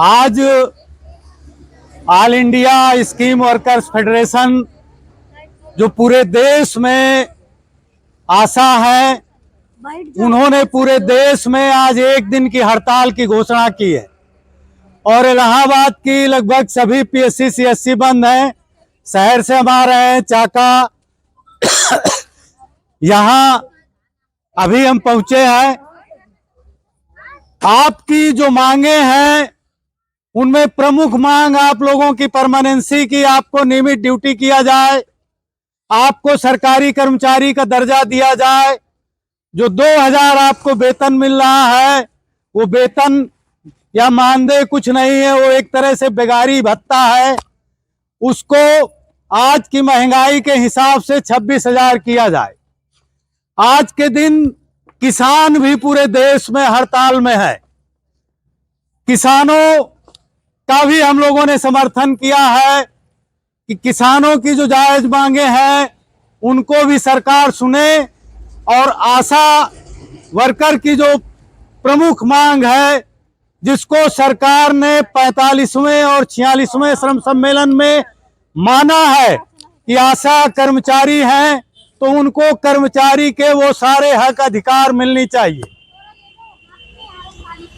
आज all India scheme workers federation जो पूरे देश में आशा है, उन्होंने पूरे देश में आज एक दिन की हड़ताल की घोषणा की है और इलाहाबाद की लगभग सभी पीएससी सीएससी बंद हैं। शहर से हम आ रहे हैं चाका, यहाँ अभी हम पहुंचे हैं। आपकी जो मांगे हैं उनमें प्रमुख मांग आप लोगों की परमानेंसी की, आपको नियमित ड्यूटी किया जाए, आपको सरकारी कर्मचारी का दर्जा दिया जाए, जो 2000 आपको वेतन मिल रहा है वो वेतन या मानदेय कुछ नहीं है, वो एक तरह से बेगारी भत्ता है, उसको आज की महंगाई के हिसाब से 26,000 किया जाए। आज के दिन किसान भी पूरे देश में हड़ताल में है। किसानों का भी हम लोगों ने समर्थन किया है कि किसानों की जो जायज मांगे हैं उनको भी सरकार सुने और आशा वर्कर की जो प्रमुख मांग है, जिसको सरकार ने 45वें और 46वें श्रम सम्मेलन में माना है कि आशा कर्मचारी हैं तो उनको कर्मचारी के वो सारे हक अधिकार मिलनी चाहिए।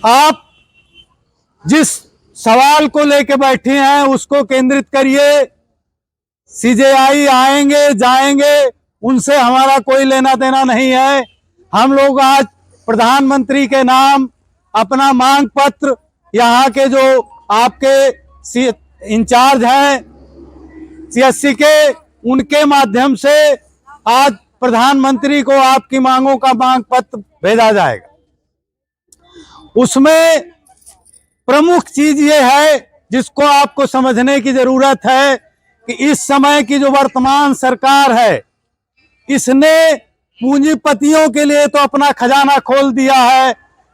आप जिस सवाल को लेके बैठे हैं उसको केंद्रित करिए। सीजेआई आएंगे जाएंगे, उनसे हमारा कोई लेना देना नहीं है। हम लोग आज प्रधानमंत्री के नाम अपना मांग पत्र, यहाँ के जो आपके इंचार्ज हैं सीएससी के, उनके माध्यम से आज प्रधानमंत्री को आपकी मांगों का मांग पत्र भेजा जाएगा। उसमें प्रमुख चीज ये है जिसको आपको समझने की जरूरत है कि इस समय की जो वर्तमान सरकार है, इसने पूंजीपतियों के लिए तो अपना खजाना खोल दिया है।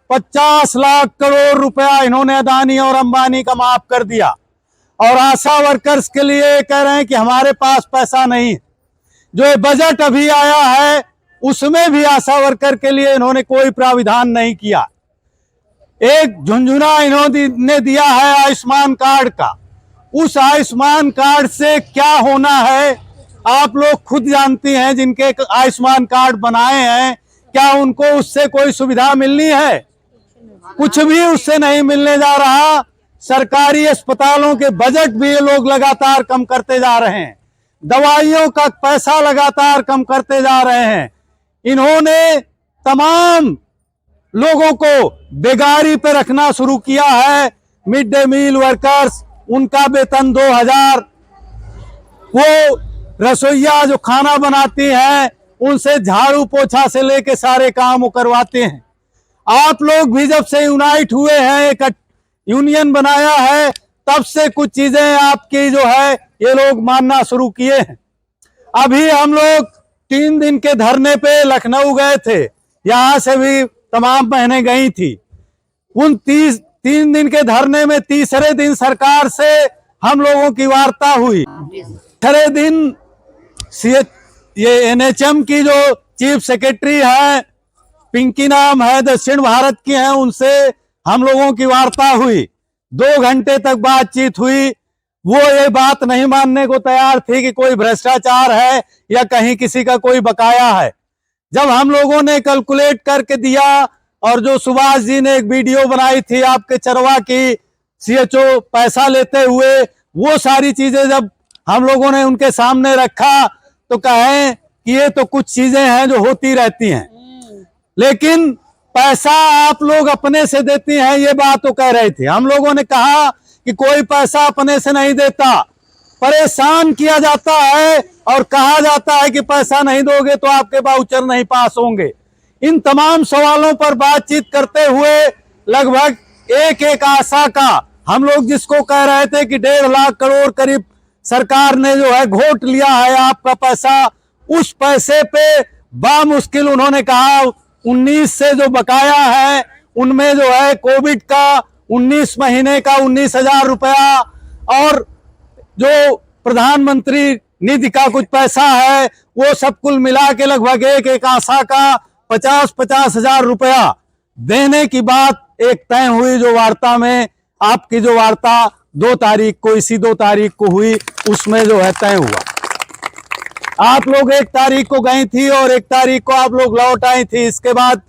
50 लाख करोड़ रुपया इन्होंने अदानी और अंबानी का माफ कर दिया और आशा वर्कर्स के लिए कह रहे हैं कि हमारे पास पैसा नहीं। जो ये बजट अभी आया है उसमें भी आशा वर्कर के लिए इन्होंने कोई प्राविधान नहीं किया। एक झुंझुना इन्होंने दिया है आयुष्मान कार्ड का। उस आयुष्मान कार्ड से क्या होना है आप लोग खुद जानती हैं। जिनके आयुष्मान कार्ड बनाए हैं, क्या उनको उससे कोई सुविधा मिलनी है? कुछ भी उससे नहीं मिलने जा रहा। सरकारी अस्पतालों के बजट भी ये लोग लगातार कम करते जा रहे हैं, दवाइयों का पैसा लगातार कम करते जा रहे हैं। इन्होंने तमाम लोगों को बेगारी पे रखना शुरू किया है। मिड डे मील वर्कर्स, उनका वेतन 2000, वो रसोइया जो खाना बनाती हैं उनसे झाड़ू पोछा से लेके सारे काम वो करवाते हैं। आप लोग भी जब से यूनाइट हुए हैं, एक यूनियन बनाया है, तब से कुछ चीजें आपकी जो है ये लोग मानना शुरू किए हैं। अभी हम लोग 3 दिन के धरने पे लखनऊ गए थे, यहां से भी तमाम बहनें गई थी। उन 3 दिन के धरने में तीसरे दिन सरकार से हम लोगों की वार्ता हुई। तीसरे दिन ये एनएचएम की जो चीफ सेक्रेटरी है, पिंकी नाम है, दक्षिण भारत की हैं, उनसे हम लोगों की वार्ता हुई। 2 घंटे तक बातचीत हुई। वो ये बात नहीं मानने को तैयार थी कि कोई भ्रष्टाचार है या कहीं किसी का कोई बकाया है। जब हम लोगों ने कैलकुलेट करके दिया और जो सुभाष जी ने एक वीडियो बनाई थी आपके चरवा की, सीएचओ पैसा लेते हुए, वो सारी चीजें जब हम लोगों ने उनके सामने रखा तो कहें कि ये तो कुछ चीजें हैं जो होती रहती हैं, लेकिन पैसा आप लोग अपने से देती हैं, ये बात तो कह रहे थे। हम लोगों ने कहा कि कोई पैसा अपने से नहीं देता, परेशान किया जाता है और कहा जाता है कि पैसा नहीं दोगे तो आपके वाउचर नहीं पास होंगे। इन तमाम सवालों पर बातचीत करते हुए लगभग एक आशा का हम लोग जिसको कह रहे थे कि 1.5 लाख करोड़ करीब सरकार ने जो है घोट लिया है आपका पैसा, उस पैसे पे बामुश्किल उन्होंने कहा 19 से जो बकाया है उनमें जो है कोविड का 19 महीने का 19,000 रुपया और जो प्रधानमंत्री निधि का कुछ पैसा है वो सब कुल मिला के लगभग एक आशा का 50-50 हजार रुपया देने की बात एक तय हुई जो वार्ता में आपकी जो वार्ता 2 तारीख को, इसी 2 तारीख को हुई, उसमें जो है तय हुआ। आप लोग 1 तारीख को गई थी और 1 तारीख को आप लोग लौट आई थी। इसके बाद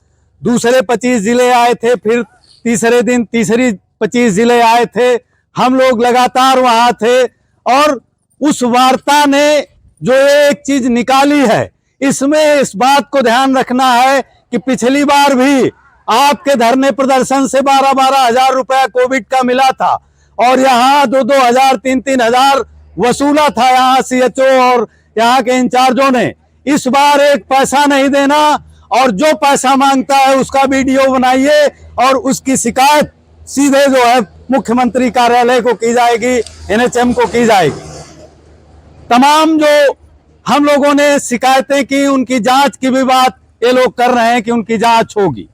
दूसरे 25 जिले आए थे, फिर तीसरे दिन तीसरी 25 जिले आए थे। हम लोग लगातार वहां थे और उस वार्ता ने जो एक चीज निकाली है, इसमें इस बात को ध्यान रखना है कि पिछली बार भी आपके धरने प्रदर्शन से 12-12 हजार रुपया कोविड का मिला था और यहाँ 2-2 हजार 3-3 हजार वसूला था यहाँ CHO और यहाँ के इंचार्जों ने। इस बार 1 पैसा नहीं देना और जो पैसा मांगता है उसका वीडियो बनाइए और उसकी शिकायत सीधे जो है मुख्यमंत्री कार्यालय को की जाएगी, NHM को की जाएगी। तमाम जो हम लोगों ने शिकायतें की, उनकी जांच की भी बात ये लोग कर रहे हैं कि उनकी जांच होगी।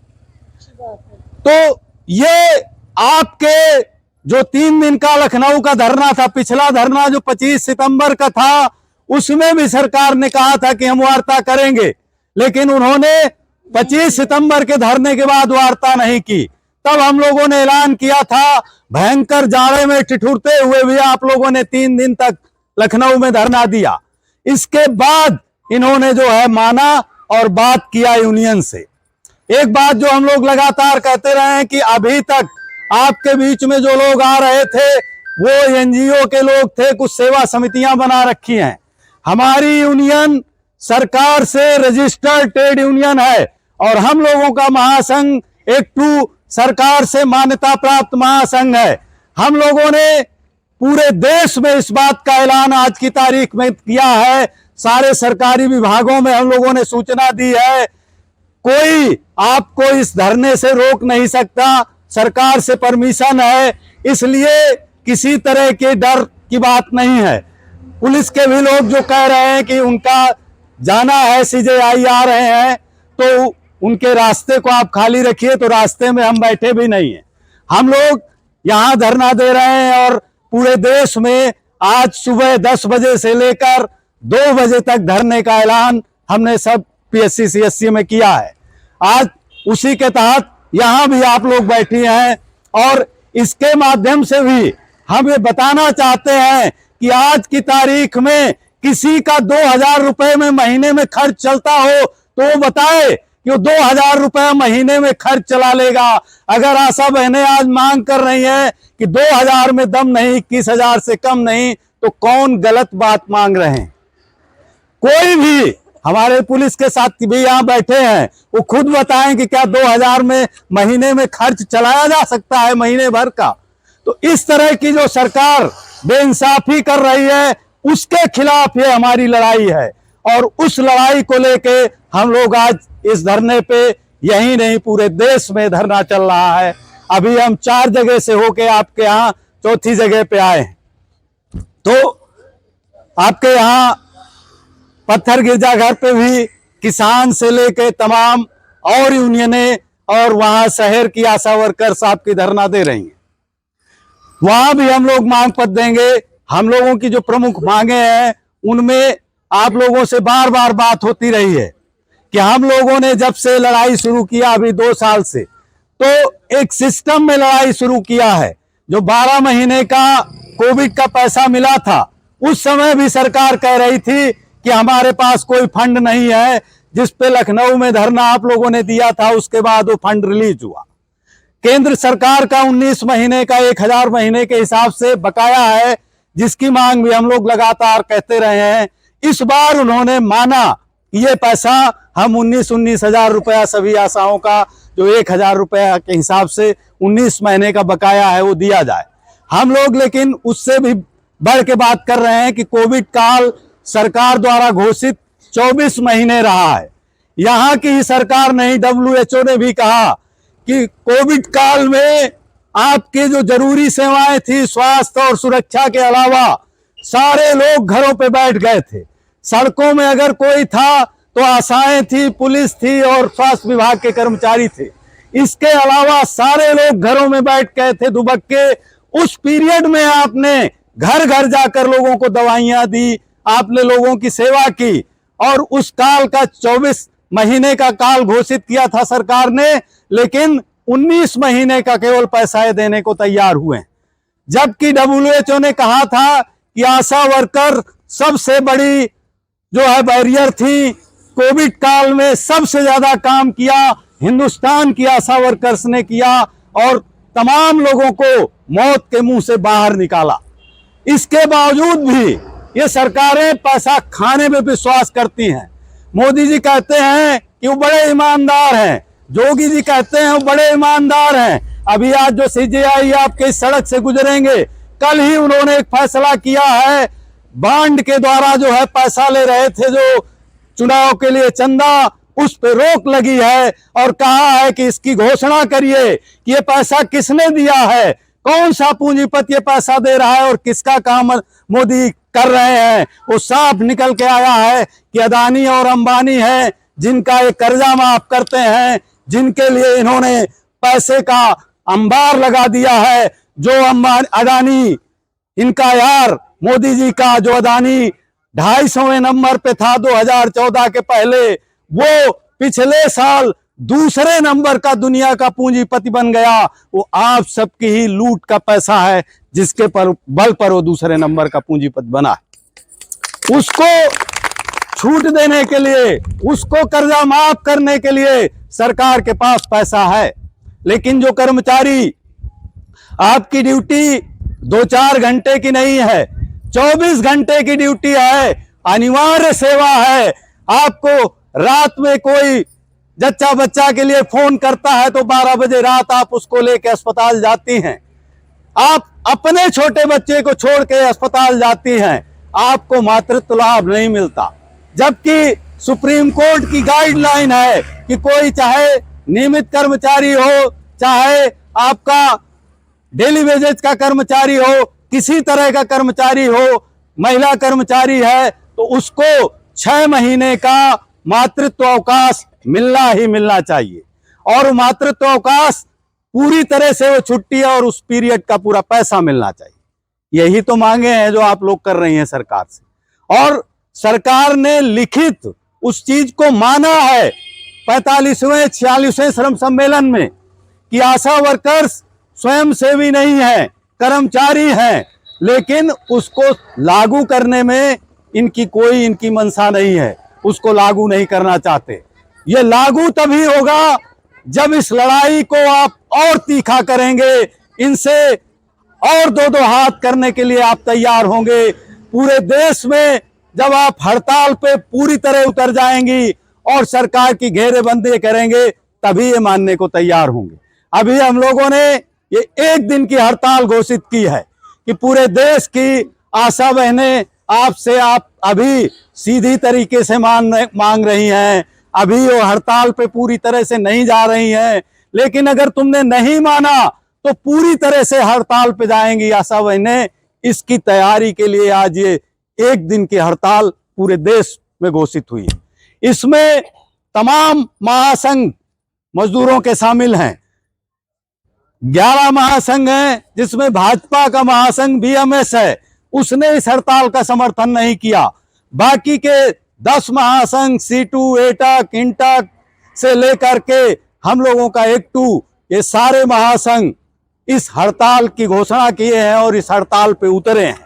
तो ये आपके जो 3 दिन का लखनऊ का धरना था, पिछला धरना जो 25 सितंबर का था, उसमें भी सरकार ने कहा था कि हम वार्ता करेंगे, लेकिन उन्होंने 25 सितंबर के धरने के बाद वार्ता नहीं की। तब हम लोगों ने ऐलान किया था, भयंकर जाड़े में ठिठुरते हुए भी आप लोगों ने 3 दिन तक लखनऊ में धरना दिया। इसके बाद इन्होंने जो है माना और बात किया यूनियन से। एक बात जो हम लोग लगातार कहते रहे हैं कि अभी तक आपके बीच में जो लोग आ रहे थे वो NGO के लोग थे, कुछ सेवा समितियां बना रखी हैं। हमारी यूनियन सरकार से रजिस्टर्ड ट्रेड यूनियन है और हम लोगों का महासंघ एक सरकार से मान्यता प्राप्त महासंघ है। हम लोगों ने पूरे देश में इस बात का ऐलान आज की तारीख में किया है। सारे सरकारी विभागों में हम लोगों ने सूचना दी है, कोई आपको इस धरने से रोक नहीं सकता, सरकार से परमिशन है, इसलिए किसी तरह के डर की बात नहीं है। पुलिस के भी लोग जो कह रहे हैं कि उनका जाना है, CJI आ रहे हैं, तो उनके रास्ते को आप खाली रखिए, तो रास्ते में हम बैठे भी नहीं हैं। हम लोग यहाँ धरना दे रहे हैं और पूरे देश में आज सुबह 10 बजे से लेकर 2 बजे तक धरने का ऐलान हमने सब PSC CSC में किया है। आज उसी के तहत यहाँ भी आप लोग बैठी हैं और इसके माध्यम से भी हम ये बताना चाहते हैं कि आज की तारीख में किसी का 2000 रुपए में महीने में खर्च चलता हो तो वो बताए कि वो 2000 रुपए महीने में खर्च चला लेगा। अगर आशा बहनें आज मांग कर रही हैं कि 2000 में दम नहीं, 21,000 से कम नहीं, तो कौन गलत बात मांग रहे हैं? कोई भी, हमारे पुलिस के साथ भी यहाँ बैठे हैं, वो खुद बताएं कि क्या 2000 में महीने में खर्च चलाया जा सकता है महीने भर का? तो इस तरह की जो सरकार बेइंसाफी कर रही है उसके खिलाफ ये हमारी लड़ाई है और उस लड़ाई को लेके हम लोग आज इस धरने पे, यही नहीं पूरे देश में धरना चल रहा है। अभी हम 4 जगह से होके आपके यहाँ 4थी जगह पे आए हैं। तो आपके यहाँ पत्थर गिरजाघर पे भी किसान से लेके तमाम और यूनियनें और वहां शहर की आशा वर्कर्स आपकी धरना दे रही हैं। वहां भी हम लोग मांग पत्र देंगे। हम लोगों की जो प्रमुख मांगे हैं उनमें आप लोगों से बार बार बात होती रही है कि हम लोगों ने जब से लड़ाई शुरू किया अभी 2 साल से, तो एक सिस्टम में लड़ाई शुरू किया है। जो 12 महीने का कोविड का पैसा मिला था, उस समय भी सरकार कह रही थी कि हमारे पास कोई फंड नहीं है, जिस पे लखनऊ में धरना आप लोगों ने दिया था, उसके बाद वो फंड रिलीज हुआ। केंद्र सरकार का 19 महीने का 1000 महीने के हिसाब से बकाया है, जिसकी मांग भी हम लोग लगातार कहते रहे हैं। इस बार उन्होंने माना ये पैसा हम 19 हजार रुपया सभी आशाओं का जो 1000 रुपया के हिसाब से 19 महीने का बकाया है वो दिया जाए। हम लोग लेकिन उससे भी बढ़ के बात कर रहे हैं कि कोविड काल सरकार द्वारा घोषित 24 महीने रहा है। यहाँ की ही सरकार नहीं, WHO ने भी कहा कि कोविड काल में आपके जो जरूरी सेवाएं थी, स्वास्थ्य और सुरक्षा के अलावा, सारे लोग घरों पे बैठ गए थे। सड़कों में अगर कोई था तो आशाएं थी, पुलिस थी और स्वास्थ्य विभाग के कर्मचारी थे। इसके अलावा सारे लोग घरों में बैठ गए थे दुबक के। उस पीरियड में आपने घर घर जाकर लोगों को दवाइयां दी, आपने लोगों की सेवा की और उस काल का 24 महीने का काल घोषित किया था सरकार ने। लेकिन 19 महीने का केवल पैसा देने को तैयार हुए हैं, जबकि WHO ने कहा था कि आशा वर्कर सबसे बड़ी जो है बैरियर थी। कोविड काल में सबसे ज्यादा काम किया हिंदुस्तान की आशा वर्कर्स ने किया और तमाम लोगों को मौत के मुंह से बाहर निकाला। इसके बावजूद भी ये सरकारें पैसा खाने में विश्वास करती हैं। मोदी जी कहते हैं कि वो बड़े ईमानदार हैं, जोगी जी कहते हैं वो बड़े ईमानदार हैं। अभी आज जो CJI आपके इस सड़क से गुजरेंगे, कल ही उन्होंने एक फैसला किया है, बांड के द्वारा जो है पैसा ले रहे थे जो चुनाव के लिए चंदा, उस पे रोक लगी है और कहा है कि इसकी घोषणा करिए कि ये पैसा किसने दिया है, कौन सा पूंजीपति ये पैसा दे रहा है और किसका काम मोदी कर रहे हैं। वो साफ निकल के आया है कि अदानी और अंबानी है जिनका ये कर्जा माफ करते हैं, जिनके लिए इन्होंने पैसे का अंबार लगा दिया है। जो अदानी इनका यार मोदी जी का जो अदानी 250वें नंबर पे था 2014 के पहले, वो पिछले साल दूसरे नंबर का दुनिया का पूंजीपति बन गया। वो आप सबकी ही लूट का पैसा है जिसके बल पर वो दूसरे नंबर का पूंजीपति बना है। उसको छूट देने के लिए, उसको कर्जा माफ करने के लिए सरकार के पास पैसा है, लेकिन जो कर्मचारी आपकी ड्यूटी 2-4 घंटे की नहीं है, 24 घंटे की ड्यूटी है, अनिवार्य सेवा है। आपको रात में कोई जच्चा बच्चा के लिए फोन करता है तो 12 बजे रात आप उसको लेके अस्पताल जाती हैं। आप अपने छोटे बच्चे को छोड़ के अस्पताल जाती हैं, आपको मातृत्व लाभ नहीं मिलता। जबकि सुप्रीम कोर्ट की गाइडलाइन है कि कोई चाहे नियमित कर्मचारी हो, चाहे आपका डेली वेजेज का कर्मचारी हो, किसी तरह का कर्मचारी हो, महिला कर्मचारी है तो उसको 6 महीने का मातृत्व अवकाश मिलना ही मिलना चाहिए। और मातृत्व अवकाश पूरी तरह से वो छुट्टी और उस पीरियड का पूरा पैसा मिलना चाहिए। यही तो मांगे हैं जो आप लोग कर रही हैं सरकार से। और सरकार ने लिखित उस चीज को माना है 45वें 46वें श्रम सम्मेलन में कि आशा वर्कर्स स्वयंसेवी नहीं है, कर्मचारी हैं, लेकिन उसको लागू करने में इनकी मंशा नहीं है, उसको लागू नहीं करना चाहते। ये लागू तभी होगा जब इस लड़ाई को आप और तीखा करेंगे, इनसे और 2-2 हाथ करने के लिए आप तैयार होंगे। पूरे देश में जब आप हड़ताल पे पूरी तरह उतर जाएंगी और सरकार की घेरेबंदी करेंगे, तभी ये मानने को तैयार होंगे। अभी हम लोगों ने ये 1 दिन की हड़ताल घोषित की है कि पूरे देश की आशा बहनें आपसे आप अभी सीधी तरीके से मांग रही हैं, अभी वो हड़ताल पे पूरी तरह से नहीं जा रही हैं, लेकिन अगर तुमने नहीं माना तो पूरी तरह से हड़ताल पे जाएंगी आशा बहनें। इसकी तैयारी के लिए आज ये 1 दिन की हड़ताल पूरे देश में घोषित हुई है। इसमें तमाम महासंघ मजदूरों के शामिल हैं, 11 महासंघ हैं, जिसमें भाजपा का महासंघ BMS है, उसने इस हड़ताल का समर्थन नहीं किया। बाकी के 10 महासंघ सीटू, एटक, इंटक से लेकर के हम लोगों का एकटू, ये सारे महासंघ इस हड़ताल की घोषणा किए हैं और इस हड़ताल पे उतरे हैं।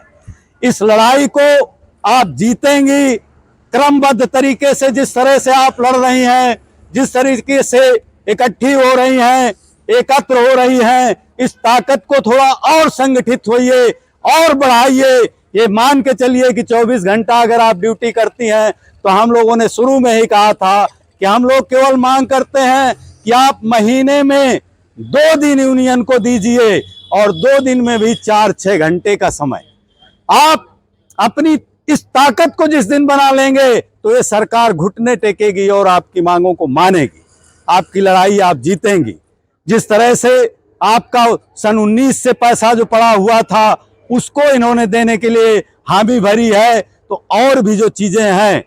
इस लड़ाई को आप जीतेंगी क्रमबद्ध तरीके से। जिस तरह से आप लड़ रही हैं, जिस तरीके से इकट्ठी हो रही हैं, एकत्र हो रही हैं, इस ताकत को थोड़ा और संगठित होइए और बढ़ाइए। ये मान के चलिए कि 24 घंटा अगर आप ड्यूटी करती हैं तो हम लोगों ने शुरू में ही कहा था कि हम लोग केवल मांग करते हैं कि आप महीने में 2 दिन यूनियन को दीजिए और 2 दिन में भी 4-6 घंटे का समय। आप अपनी इस ताकत को जिस दिन बना लेंगे तो ये सरकार घुटने टेकेगी और आपकी मांगों को मानेगी, आपकी लड़ाई आप जीतेंगी। जिस तरह से आपका सन 19 से पैसा जो पड़ा हुआ था उसको इन्होंने देने के लिए हामी भरी है, तो और भी जो चीजें हैं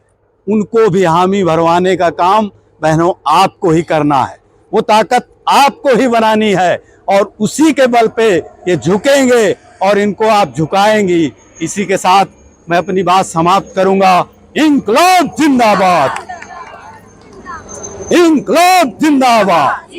उनको भी हामी भरवाने का काम बहनों आपको ही करना है। वो ताकत आपको ही बनानी है और उसी के बल पे ये झुकेंगे और इनको आप झुकाएंगी। इसी के साथ मैं अपनी बात समाप्त करूंगा। इंकलाब जिंदाबाद, इंकलाब जिंदाबाद।